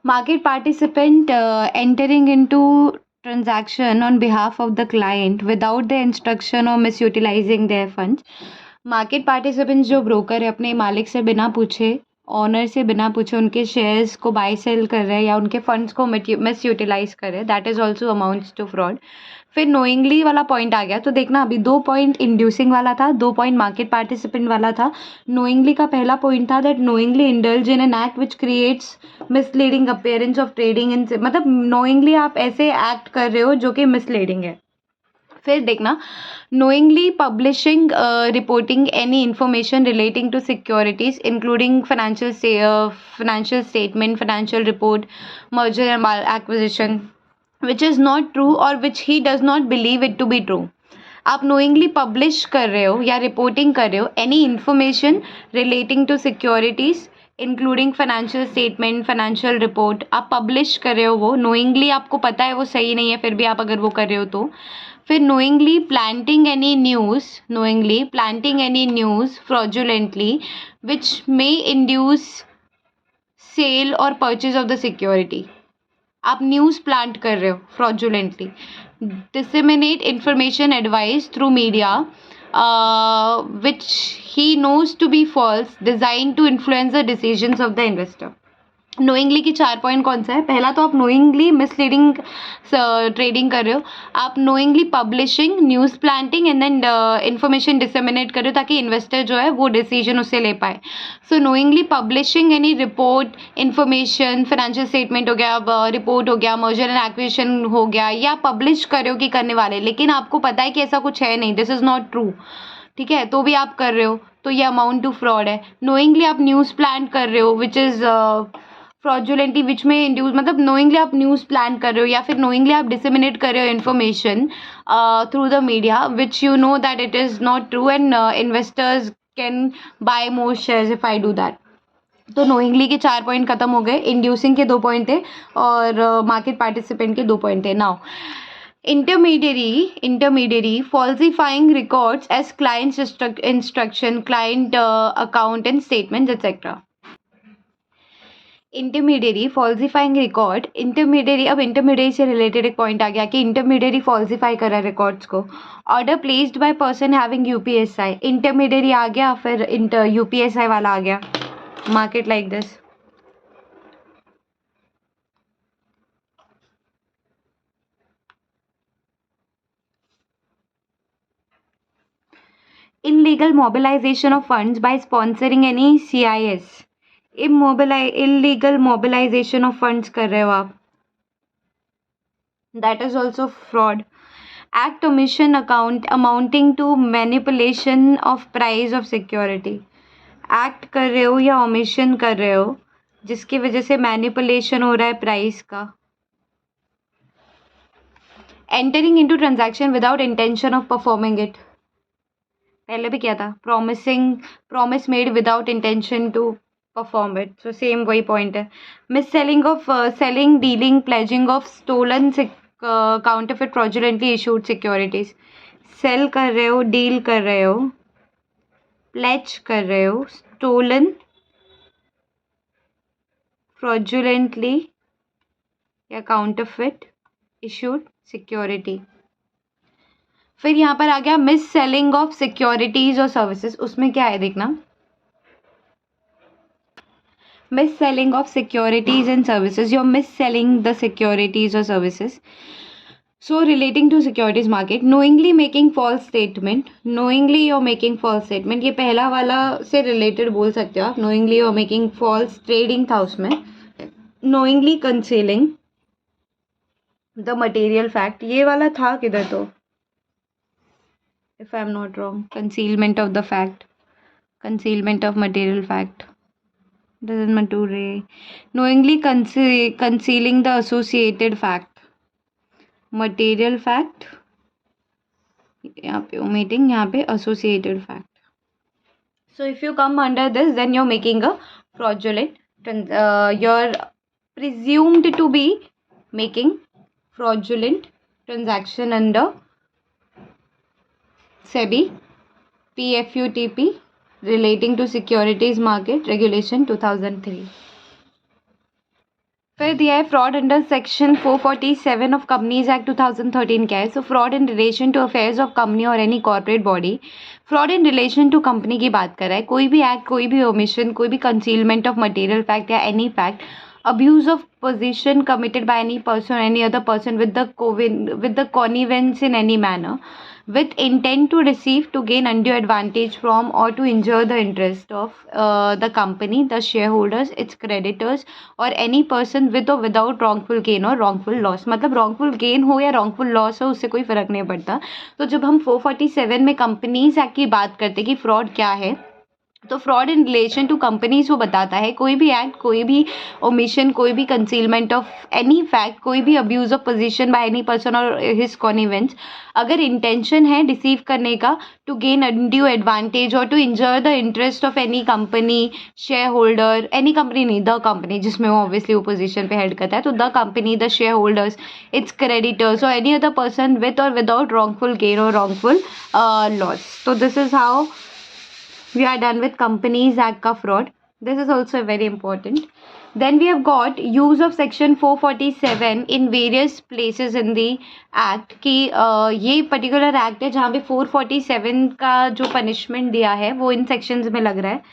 Market participant entering into transaction on behalf of the client without the instruction or misutilizing their funds. Market participants जो broker है अपने मालिक से बिना पूछे, ऑनर से बिना पूछे उनके शेयर्स को बाय सेल कर रहे हैं या उनके फंड्स को मिस यूटिलाइज कर रहे हैं, that is also amounts to fraud. फिर नोइंगली वाला पॉइंट आ गया. तो देखना अभी 2 पॉइंट इंड्यूसिंग वाला था, 2 पॉइंट मार्केट पार्टिसिपेंट वाला था. नोइंगली का पहला पॉइंट था that knowingly indulge in an act which creates misleading appearance of trading in, मतलब नोइंगली आप ऐसे एक्ट कर रहे हो जो कि मिसलीडिंग है. फिर देखना knowingly publishing reporting any information relating to securities including financial statement, financial report, merger and acquisition which is not true or which he does not believe it to be true. आप knowingly publish कर रहे हो या reporting कर रहे हो any information relating to securities including financial statement, financial report, आप publish कर रहे हो, वो नोइंगली आपको पता है वो सही नहीं है, फिर भी आप अगर वो कर रहे हो तो. फिर knowingly planting any news fraudulently which may induce sale or purchase of the security. आप न्यूज़ प्लांट कर रहे हो fraudulently. Disseminate information advice through media which he knows to be false design to influence the decisions of the investor. Knowingly की 4 point कौन सा है? पहला तो आप नोइंगली मिसलीडिंग ट्रेडिंग कर रहे हो, आप knowingly publishing, news planting and then information disseminate कर रहे हो ताकि इन्वेस्टर जो है वो डिसीजन उससे ले पाए. So knowingly publishing any report, information, financial statement हो गया, रिपोर्ट हो गया, मर्जर एंड एक्विजिशन हो गया, या पब्लिश कर रहे हो कि करने वाले, लेकिन आपको पता है कि ऐसा कुछ है नहीं, दिस इज़ नॉट ट्रू, ठीक है, तो भी आप कर रहे हो, तो ये अमाउंट टू फ्रॉड है. नोइंगली आप न्यूज़ प्लान कर रहे हो विच इज़ फ्रॉडुलेंटली विच में इंड्यूस, मतलब नोइंगली आप न्यूज़ प्लान कर रहे हो या फिर नोइंगली आप डिसेमिनेट कर रहे हो information through the media which you know that it is not true and investors can buy more shares if I do that. तो नोइंगली के 4 पॉइंट खत्म हो गए, इंड्यूसिंग के 2 पॉइंट थे और मार्केट पार्टिसिपेंट के 2 पॉइंट थे. Now intermediary falsifying records as client's instruction, client account and statements etc. Intermediary falsifying record. Intermediary, अब इंटरमीडियरी से रिलेटेड एक पॉइंट आ गया कि इंटरमीडियरी फॉल्सिफाई कर रहा है रिकॉर्ड्स को. Order placed by person having UPSI, intermediary आ गया, फिर यूपीएसआई वाला आ गया. Market like this. illegal mobilization of funds by sponsoring any CIS. illegal mobilization of funds कर रहे हो आप, that is also fraud. Act omission account amounting to manipulation of price of security. Act कर रहे हो या ओमिशन कर रहे हो जिसकी वजह से मैनिपुलेशन हो रहा है प्राइस का. Entering into transaction without intention of performing it, पहले भी क्या था, promise made without intention to perform it, so same वही पॉइंट है. Misselling of selling, dealing, pledging of stolen counterfeit fraudulently issued securities. Sell कर रहे हो, deal कर रहे हो, प्लेज कर रहे हो, स्टोलन, फ्रॉडुलेंटली या काउंटरफिट इशूड सिक्योरिटी. फिर यहाँ पर आ गया मिस सेलिंग ऑफ सिक्योरिटीज और सर्विसेज. उसमें क्या है देखना, miss selling of securities and services, you're miss selling the securities और services. So relating to securities market, knowingly making false statement, knowingly you're making false statement, ये पहला वाला से related बोल सकते हो आप. knowingly you're making false trading था उसमें. knowingly concealing the material fact, ये वाला था किधर, तो if I'm not wrong, concealment of the fact, concealment of material fact, doesn't matter. knowingly concealing the associated fact, material fact, यहाँ पे omitting, यहाँ पे associated fact. So if you come under this then you are making a fraudulent, you are presumed to be making fraudulent transaction under SEBI PFUTP relating to securities market regulation 2003. फिर फिर दिया है fraud under section 447 of companies act 2013 क्या है. So fraud in relation to affairs of company और any corporate body. Fraud in relation to company की बात कर रहा है. कोई भी एक्ट, कोई भी ओमिशन, कोई भी कंसीलमेंट ऑफ मटेरियल फैक्ट या any fact, abuse of position committed by any person or any other person with the connivance in any manner with intent to receive, to gain undue advantage from or to injure the interest of the company, the shareholders, its creditors or any person with or without wrongful gain or wrongful loss. मतलब wrongful gain हो या wrongful loss हो, उससे कोई फ़र्क नहीं पड़ता. तो जब हम 447 में कंपनीज एक्ट की बात करते कि फ्रॉड क्या है, तो fraud in relation to companies वो बताता है कोई भी एक्ट, कोई भी ओमिशन, कोई भी कंसीलमेंट ऑफ एनी फैक्ट, कोई भी abuse of position by any person और हिज कॉनिवेंस, अगर इंटेंशन है डिसीव करने का, टू गेन अनड्यू एडवांटेज और to injure the interest of any company, share holder, any company नहीं, द कंपनी जिसमें वो ऑब्वियसली वो पोजीशन पे हेल्ड करता है, तो the company, the share holders, it's creditors और एनी अदर पर्सन विथ और without wrongful gain or wrongful loss. So this is how we are done with Companies Act का fraud. This is also very important. Then we have got use of section 447 in various places in the act कि ये particular act है जहाँ पे 447 का जो punishment दिया है वो इन sections में लग रहा है.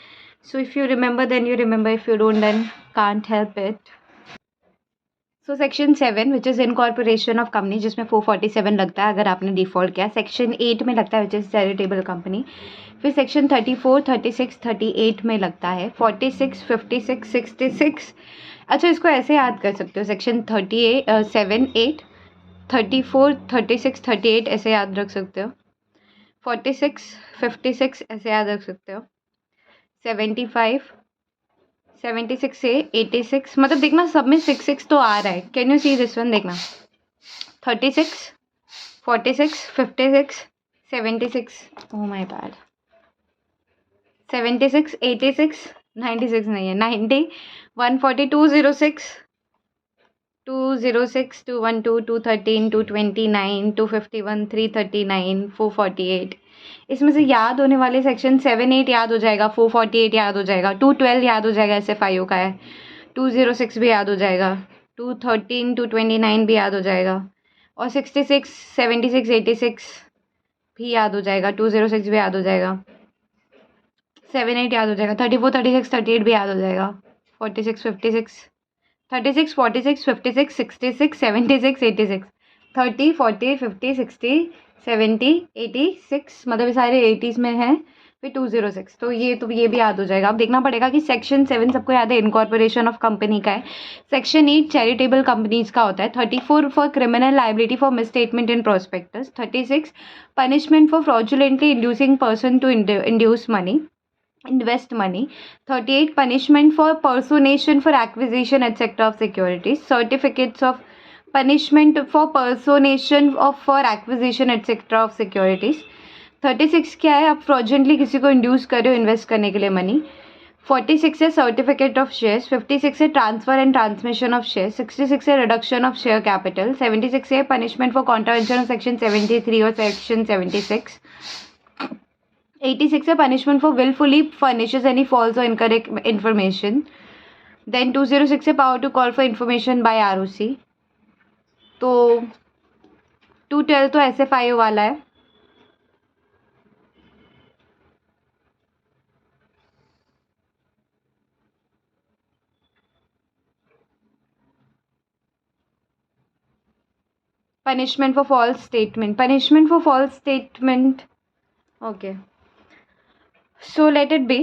So if you remember then you remember, if you don't then can't help it. So section 7 which is incorporation of company जिसमें 447 लगता है अगर आपने default किया. section 8 में लगता है which is charitable company. फिर सेक्शन 34, 36, 38 में लगता है. 46, 56, 66. अच्छा, इसको ऐसे याद कर सकते हो. सेक्शन 38, 7, 8, 34, 36, 38 ऐसे याद रख सकते हो. 46, 56 ऐसे याद रख सकते हो. 75, 76 से 86, मतलब देखना सब में 66 तो आ रहा है. Can you see this one? देखना 36, 46, 56, 76. Oh my bad. 76, 86, 96 नहीं है. 90, 140, 206, 206, 212, 213, 229, 251, 339, 448. इसमें से याद होने वाले सेक्शन 7, 8 याद हो जाएगा, 448 याद हो जाएगा, 212 याद हो जाएगा, SFIO का है. 206 भी याद हो जाएगा, 213, 229 भी याद हो जाएगा, और 66, 76, 86 भी याद हो जाएगा, 206 भी याद हो जाएगा, 7, 8 याद हो जाएगा, 34, 36, 38 भी याद हो जाएगा, 46, 56, 36, 46, 56, 66, 76, 86, 30, 40, 50, 60, 70, 86, मतलब ये सारे 80s में हैं. फिर 206, तो ये भी याद हो जाएगा. अब देखना पड़ेगा कि सेक्शन 7 सबको याद है, इनकॉर्पोरेशन ऑफ कंपनी का है. सेक्शन 8 चैरिटेबल कंपनीज का होता है. 34 for criminal liability for misstatement in prospectus. 36 punishment for fraudulently inducing person to induce money, invest money. 38 punishment for personation for acquisition etc of securities. Certificates of punishment for personation of for acquisition etc of securities. 36 क्या है? आप fraudulently किसी को induce कर रहे हो invest करने के लिए money. 46 है certificate of shares. 56 है transfer and transmission of shares. 66 है reduction of share capital. 76 है punishment for contravention of section 73 or section 76. 86 है punishment for willfully furnishes any false or incorrect information. Then 206 है power to call for information by ROC. तो 212 तो SFIO वाला है. punishment for false statement. Okay. So let it be.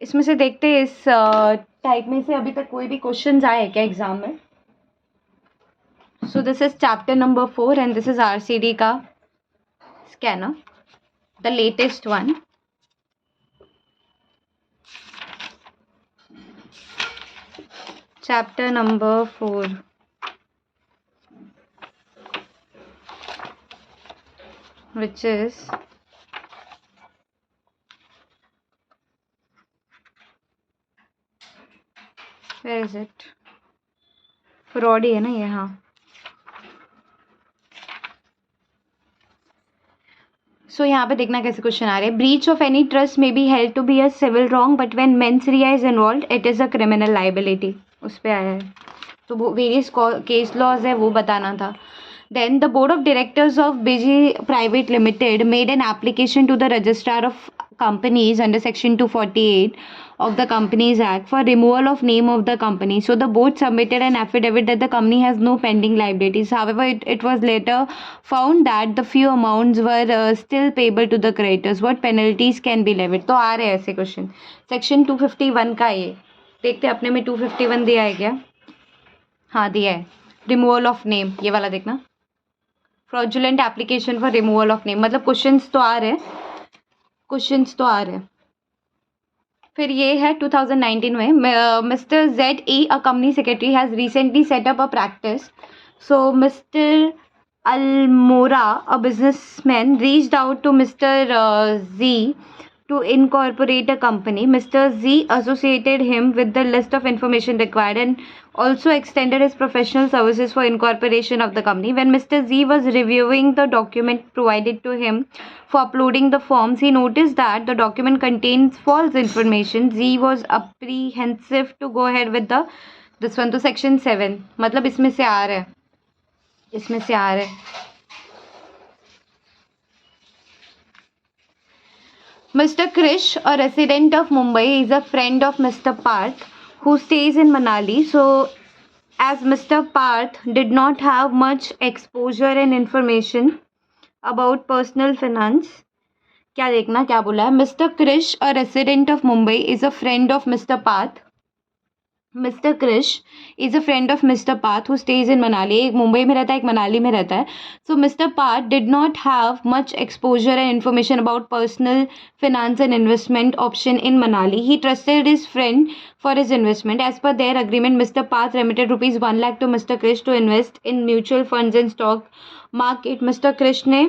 इसमें से देखते हैं इस टाइप में से अभी तक कोई भी क्वेश्चन आए क्या एग्जाम में. So this is chapter number 4 and this is RCD का scanner, the latest one. Chapter number 4 which is where is it? Fraud ही है ना ये. हाँ, सो यहाँ पे देखना कैसे क्वेश्चन आ रहे हैं. Breach of any trust may be held to be a civil wrong but when mens rea is involved it is a criminal liability. उस पे आया है. तो वो वेरियस केस लॉज है वो बताना था. Then the board of directors of BG Private Limited made an application to the registrar of companies under section 248 of the Companies Act for removal of name of the company. So the board submitted an affidavit that the company has no pending liabilities. However, it was later found that the few amounts were still payable to the creditors. What penalties can be levied? तो आ रहे हैं ऐसे question. Section 251 का ये देखते अपने में 251 दिया है क्या? हाँ दिया है. रिमूवल ऑफ नेम ये वाला देखना. Fraudulent application for removal of name. मतलब क्वेश्चंस तो आ रहे हैं. फिर ये है 2019 में mister ZE a company secretary has recently set up a practice. So mister Almora a businessman reached out to mister Z to incorporate a company. Mr. Z associated him with the list of information required and also extended his professional services for incorporation of the company. When Mr. Z was reviewing the document provided to him for uploading the forms, he noticed that the document contains false information. Z was apprehensive to go ahead with this one. तो section 7 मतलब इसमें से आ रहा है. Mr. Krish, a resident of Mumbai, is a friend of Mr. Parth, who stays in Manali. So, as Mr. Parth did not have much exposure and information about personal finance, क्या देखना क्या बोला है? Mr. Krish, a resident of Mumbai, is a friend of Mr. Parth. Mr. Krish is a friend of Mr. Parth who stays in Manali. एक मुंबई में रहता है, एक मनाली में रहता है. So Mr. Parth did not have much exposure and information about personal finance and investment option in Manali. He trusted his friend for his investment. As per their agreement, Mr. Parth remitted rupees 1 lakh to Mr. Krish to invest in mutual funds and stock market. Mr. Krish ने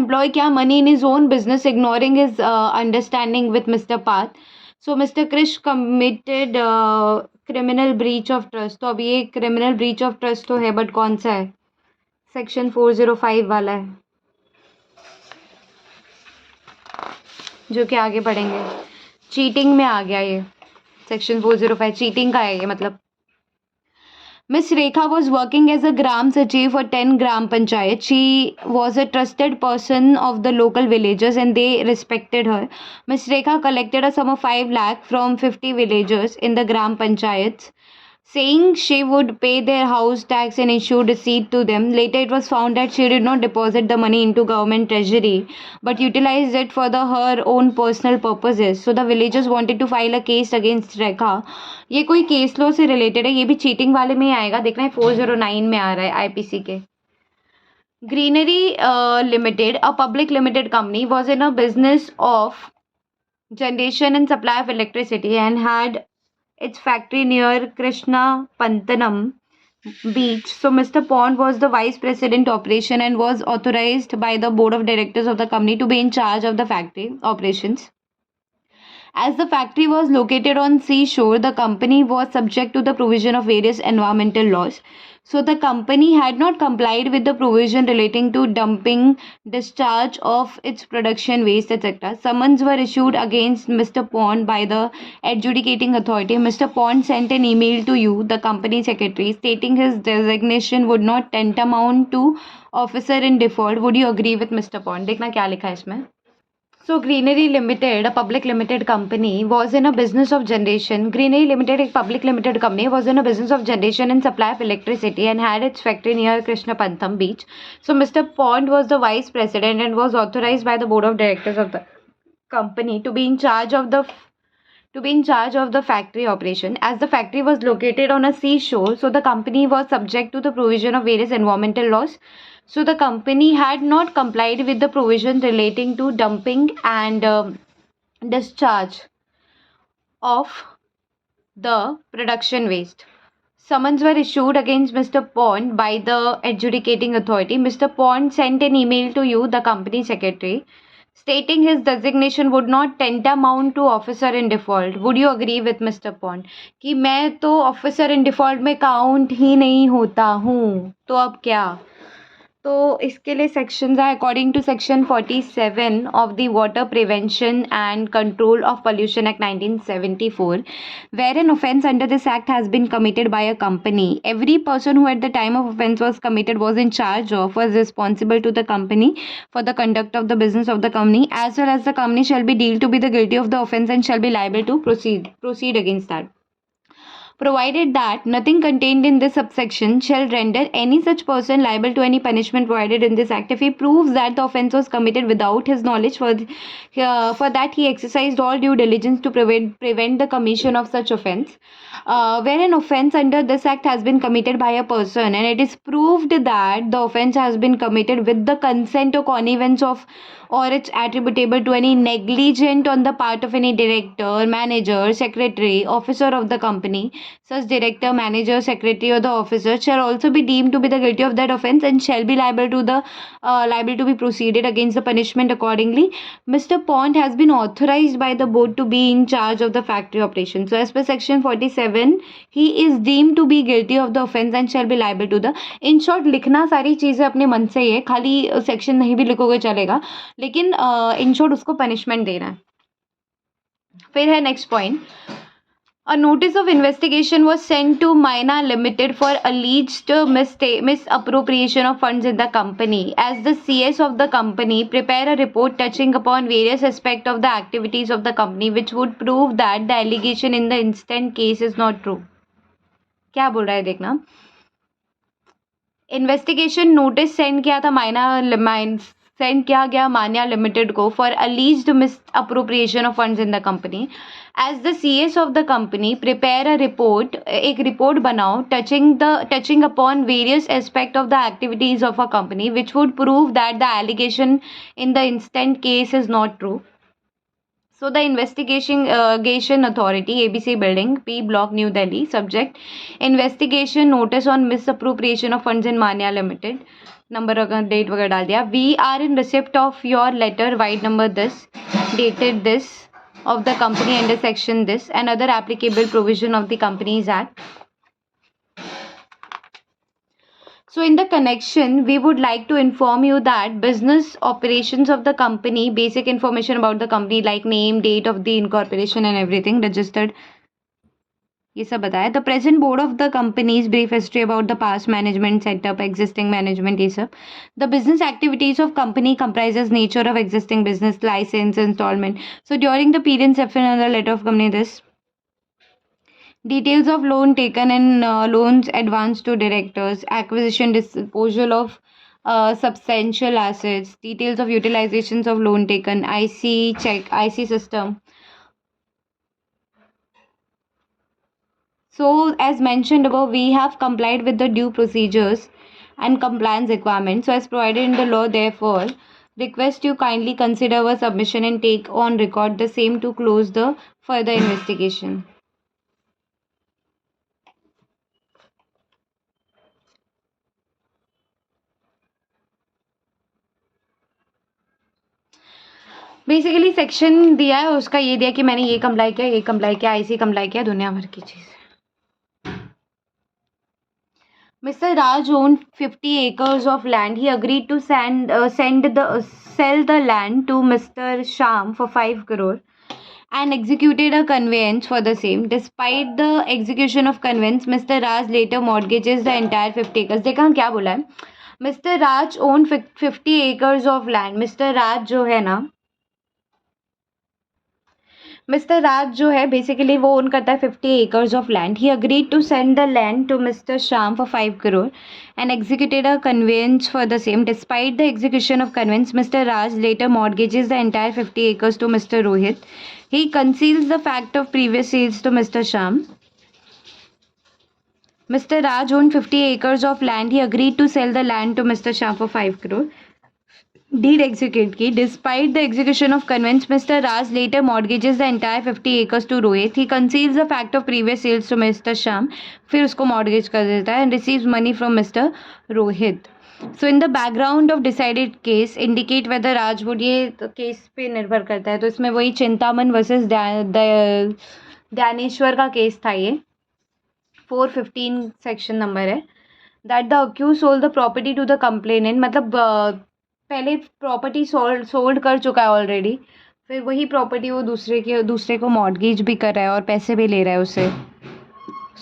employ किया money in his own business, ignoring his understanding with Mr. Parth. So mister Krish committed criminal breach of trust. तो अब ये criminal breach of trust तो है, but कौन सा है? सेक्शन 405 वाला है, जो कि आगे पढ़ेंगे. चीटिंग में आ गया ये. सेक्शन 405 चीटिंग का है ये. मतलब Miss Rekha was working as a Gram Sachiv for 10 Gram Panchayat. She was a trusted person of the local villagers and they respected her. Miss Rekha collected a sum of 5 lakh from 50 villagers in the Gram Panchayats, saying she would pay their house tax and issue receipt to them. Later it was found that she did not deposit the money into government treasury but utilized it for her own personal purposes. So the villagers wanted to file a case against Rekha. ये कोई case law से related है, ये भी cheating वाले में ही आएगा. देखना है 409 में आ रहा है आईपीसी के. Greenery limited, a public limited company, was in a business of generation and supply of electricity and had its factory near Krishna Pantanam beach. So Mr. Pond was the vice president operation and was authorized by the board of directors of the company to be in charge of the factory operations. As the factory was located on seashore, the company was subject to the provision of various environmental laws. So the company had not complied with the provision relating to dumping, discharge of its production waste, etc. Summons were issued against Mr. Pond by the adjudicating authority. Mr. Pond sent an email to you, the company secretary, stating his designation would not tantamount to officer in default. Would you agree with Mr. Pond? देखना क्या लिखा है इसमें. So Greenery Limited, a public limited company, was in a business of generation. Greenery Limited, a public limited company, was in a business of generation and supply of electricity and had its factory near Krishnapantham beach. So Mr. Pond was the vice president and was authorized by the board of directors of the company to be in charge of the factory operation. As the factory was located on a seashore, so the company was subject to the provision of various environmental laws. So the company had not complied with the provision relating to dumping and discharge of the production waste. Summons were issued against Mr. Pond by the adjudicating authority. Mr. Pond sent an email to you, the company secretary, stating his designation would not tantamount to officer in default. Would you agree with Mr. Pond? कि मैं तो officer in default में count ही नहीं होता हूँ, तो अब क्या? तो इसके लिए सेक्शंस है according to section 47 of the water prevention and control of pollution act 1974, where an offence under this act has been committed by a company, every person who at the time of offence was committed was in charge of, was responsible to the company for the conduct of the business of the company, as well as the company shall be deemed to be the guilty of the offence and shall be liable to proceed against that, provided that nothing contained in this subsection shall render any such person liable to any punishment provided in this act if he proves that the offence was committed without his knowledge, for that he exercised all due diligence to prevent the commission of such offence. Where an offence under this act has been committed by a person and it is proved that the offence has been committed with the consent or connivance of, or it's attributable to any negligence on the part of any director, manager, secretary, officer of the company, such director, manager, secretary, or the officer shall also be deemed to be the guilty of that offence and shall be liable to be proceeded against the punishment accordingly. Mr. Pond has been authorized by the board to be in charge of the factory operation. So as per section 47, he is deemed to be guilty of the offence and shall be liable to the. In short, लिखना सारी चीज़ें अपने मन से ही है, खाली section नहीं भी लिखोगे चलेगा, लेकिन इन शॉर्ट उसको पनिशमेंट देना है. फिर है next point. A notice of investigation was sent to Maina Limited for alleged misappropriation of funds in the company. As the CS of the company prepare a report touching upon various aspects of the activities of the company which would prove that the allegation in the instant case is not true. क्या बोल रहा है देखना. Investigation notice send किया था Manya limited को for alleged misappropriation of funds in the company. As the CS of the company prepare a report, एक report बनाओ touching upon various aspect of the activities of a company which would prove that the allegation in the instant case is not true. So the investigation authority, ABC building, P block, New Delhi. Subject investigation notice on misappropriation of funds in Manya Limited. Number वगैरह date वगैरह डाल दिया. We are in receipt of your letter wide number this, dated this, of the company under section this and other applicable provision of the Companies Act. So in the connection, we would like to inform you that business operations of the company, basic information about the company like name, date of the incorporation and everything, registered, ये सब बताया. The present board of the company's brief history about the past management setup, existing management, ये सब. The business activities of company comprises nature of existing business, license, installment. So during the period set in the letter of company, this. Details of loan taken and loans advanced to directors, acquisition, disposal of substantial assets, details of utilizations of loan taken, IC check, IC system. So as mentioned above, we have complied with the due procedures and compliance requirements. So as provided in the law, therefore, request you kindly consider our submission and take on record the same to close the further investigation. Basically section दिया है, उसका ये दिया कि मैंने ये comply किया, IC comply किया, दुनिया भर की चीज़. Mr. Raj owned 50 acres of land. He agreed to sell the land to Mr. Sham for 5 crore and executed a conveyance for the same. Despite the execution of conveyance, Mr. Raj later mortgages the entire 50 acres. देखा क्या बोला है. Mr. Raj owned 50 acres of land. Mr. Raj जो है ना, mister राज जो है basically वो ओन करता है 50 acres of land. He agreed to send the land to mister Shyam for 5 crore and executed a conveyance for the same. Despite the execution of conveyance, Mr. Raj later mortgages the entire 50 acres to Mr. Rohit. He conceals the fact of previous sales to Mr. Sham. Mr. Raj owned 50 acres of land. He agreed to sell the land to Mr. Sham for 5 crore. Deed execute की. Despite the execution of conveyance, Mr. Raj later mortgages the entire 50 acres to Rohit. He conceals the fact of previous sales to Mr. Sham. फिर उसको mortgage कर देता है and receives money from Mr. Rohit. So in the background of decided case indicate whether Raj would, ये तो case पे निर्भर करता है, तो इसमें वही चिंतामन वर्सेस ध्यानेश्वर का केस था. ये 415 सेक्शन नंबर है. That the accused sold the property to the complainant, मतलब पहले प्रॉपर्टी सोल्ड कर चुका है ऑलरेडी, फिर वही प्रॉपर्टी वो दूसरे को मॉर्गेज भी कर रहा है और पैसे भी ले रहा है उससे.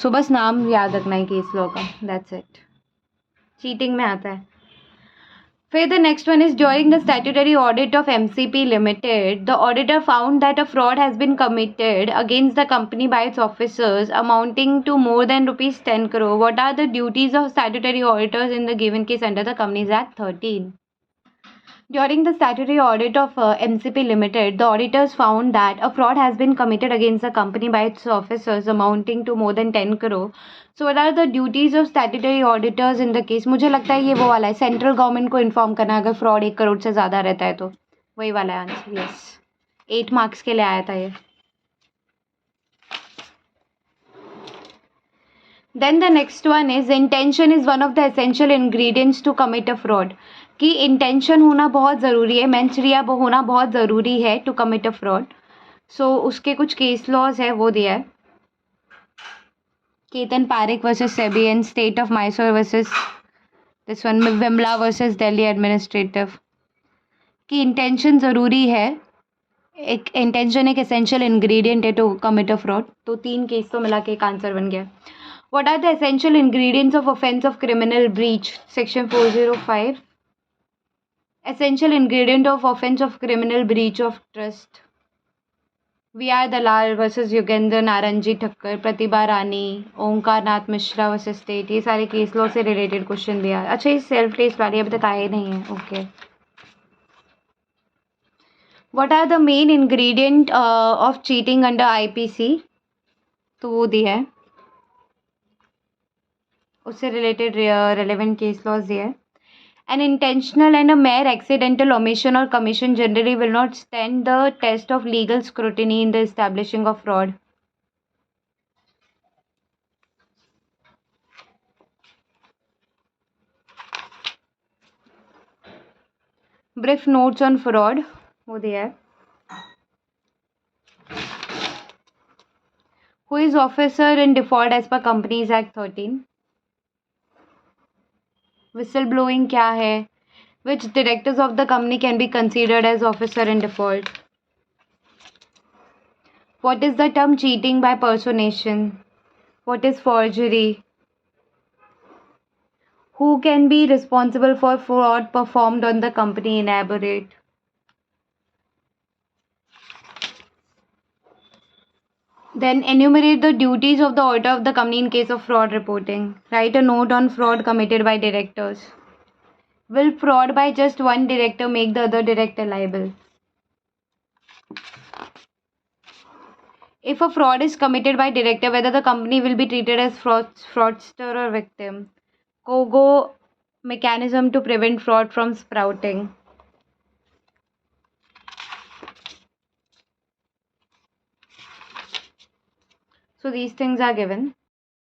सो बस नाम याद रखना है केस लॉ का, दैट्स इट. चीटिंग में आता है. फिर the next one is during the statutory audit of MCP Limited, the auditor found that a fraud has been committed against the company by its officers amounting to more than rupees 10 crore. What are the duties of statutory auditors in the given case under the Companies Act 13? During the statutory audit of MCP Limited, the auditors found that a fraud has been committed against the company by its officers amounting to more than 10 crore. So what are the duties of statutory auditors in the case? मुझे लगता है ये वो वाला है, central government को inform करना अगर फ्रॉड 1 करोड़ से ज़्यादा रहता है तो. वही वाला है आंसर. यस, 8 मार्क्स के लिए आया था ये. Then the next one is intention is one of the essential ingredients to commit a fraud. कि इंटेंशन होना बहुत ज़रूरी है, मेंस रिया होना बहुत ज़रूरी है to commit a fraud. So उसके कुछ केस लॉज है वो दिया है. Ketan Parekh versus SEBI and state of Mysore versus this one Vimla versus Delhi administrative. कि इंटेंशन ज़रूरी है, एक इंटेंशन एक एसेंशियल इंग्रेडिएंट है टू कमिट अ फ्रॉड. तो 3 केस तो मिला के एक आंसर बन गया. What are the essential ingredients of offense of criminal breach? Section 405. Essential ingredient of offense of criminal breach of trust. V.R. Dalal versus Yogendra Naranji Thakkar, Pratibha Rani, Onkar Nath Mishra versus state. ये सारे case law से related question दिया. अच्छा, ये self test वाली अभी तक आए नहीं है. Okay. What are the main ingredient of cheating under IPC? तो वो दिया है, उससे रिलेटेड रेलेवेंट केस लॉज दिया है. An intentional and a mere accidental omission or commission generally will not stand the test of legal scrutiny in the establishing of fraud. Brief notes on fraud वो दिया है. Who is officer in default as per Companies Act 13? Whistleblowing क्या है? Which directors of the company can be considered as officer in default? What is the term cheating by personation? What is forgery? Who can be responsible for fraud performed on the company? Elaborate. Then enumerate the duties of the auditor of the company in case of fraud reporting. Write a note on fraud committed by directors. Will fraud by just one director make the other director liable? If a fraud is committed by director, whether the company will be treated as fraudster or victim. COGO mechanism to prevent fraud from sprouting. So these things are given.